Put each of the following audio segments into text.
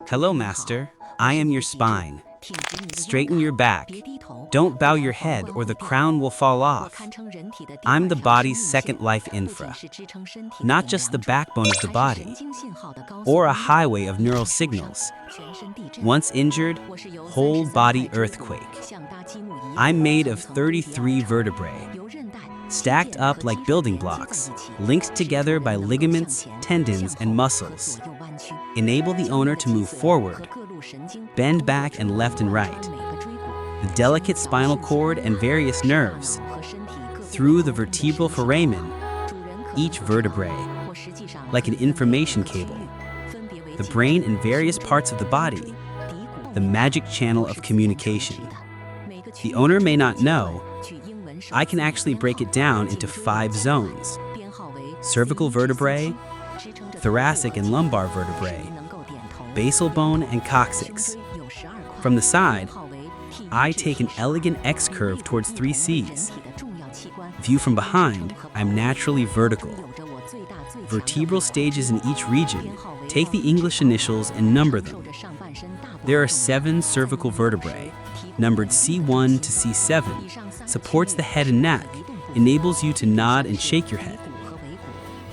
Hello, Master. I am your spine. Straighten your back. Don't bow your head or the crown will fall off. I'm the body's second life infra, not just the backbone of the body, or a highway of neural signals. Once injured, whole body earthquake. I'm made of 33 vertebrae, stacked up like building blocks, linked together by ligaments, tendons, and muscles. Enable the owner to move forward, bend back and left and right, the delicate spinal cord and various nerves, through the vertebral foramen, each vertebrae, like an information cable, the brain and various parts of the body, the magic channel of communication. The owner may not know, I can actually break it down into 5 zones: cervical vertebrae, thoracic and lumbar vertebrae, basal bone and coccyx. From the side, I take an elegant X-curve towards 3 C's. View from behind, I'm naturally vertical. Vertebral stages in each region, take the English initials and number them. There are 7 cervical vertebrae, numbered C1 to C7, supports the head and neck, enables you to nod and shake your head.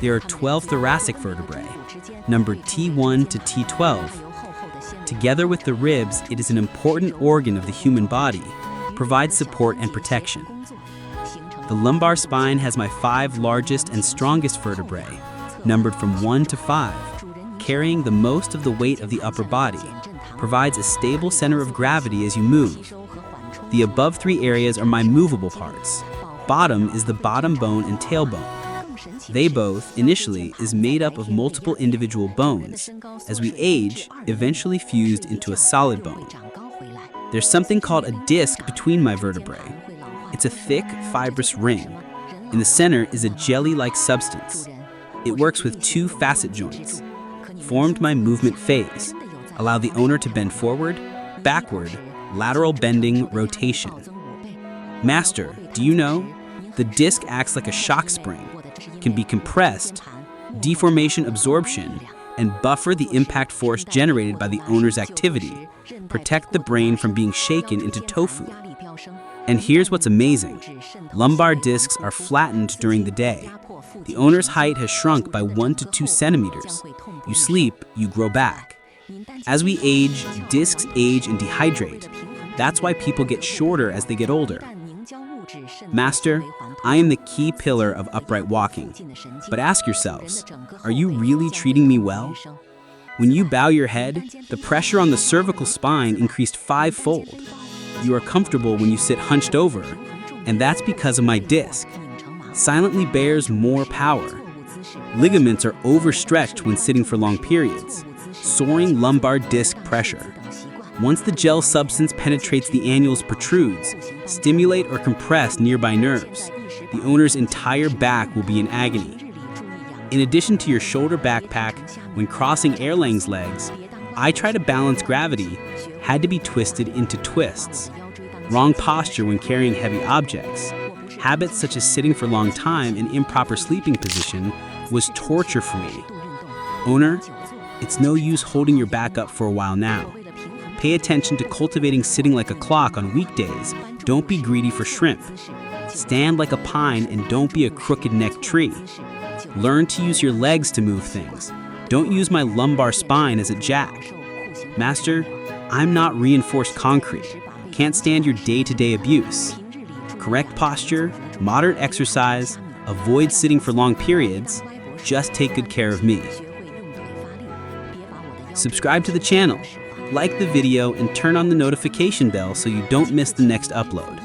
There are 12 thoracic vertebrae, numbered T1 to T12. Together with the ribs, it is an important organ of the human body, provides support and protection. The lumbar spine has my 5 largest and strongest vertebrae, numbered from 1 to 5, carrying the most of the weight of the upper body, provides a stable center of gravity as you move. The above 3 areas are my movable parts. Bottom is the bottom bone and tailbone. They both, initially, is made up of multiple individual bones. As we age, eventually fused into a solid bone. There's something called a disc between my vertebrae. It's a thick, fibrous ring. In the center is a jelly-like substance. It works with 2 facet joints. Formed my movement phase. Allow the owner to bend forward, backward, lateral bending, rotation. Master, do you know? The disc acts like a shock spring, can be compressed, deformation absorption, and buffer the impact force generated by the owner's activity, protect the brain from being shaken into tofu. And here's what's amazing. Lumbar discs are flattened during the day. The owner's height has shrunk by 1 to 2 centimeters. You sleep, you grow back. As we age, discs age and dehydrate. That's why people get shorter as they get older. Master, I am the key pillar of upright walking. But ask yourselves, are you really treating me well? When you bow your head, the pressure on the cervical spine increased 5-fold. You are comfortable when you sit hunched over, and that's because of my disc. Silently bears more power. Ligaments are overstretched when sitting for long periods. Soaring lumbar disc pressure. Once the gel substance penetrates the annuals protrudes, stimulate or compress nearby nerves. The owner's entire back will be in agony. In addition to your shoulder backpack, when crossing Erlang's legs, I try to balance gravity, had to be twisted into twists. Wrong posture when carrying heavy objects. Habits such as sitting for a long time in improper sleeping position was torture for me. Owner, it's no use holding your back up for a while now. Pay attention to cultivating sitting like a clock on weekdays. Don't be greedy for shrimp. Stand like a pine and don't be a crooked-necked tree. Learn to use your legs to move things. Don't use my lumbar spine as a jack. Master, I'm not reinforced concrete. Can't stand your day-to-day abuse. Correct posture, moderate exercise, avoid sitting for long periods. Just take good care of me. Subscribe to the channel, like the video, and turn on the notification bell so you don't miss the next upload.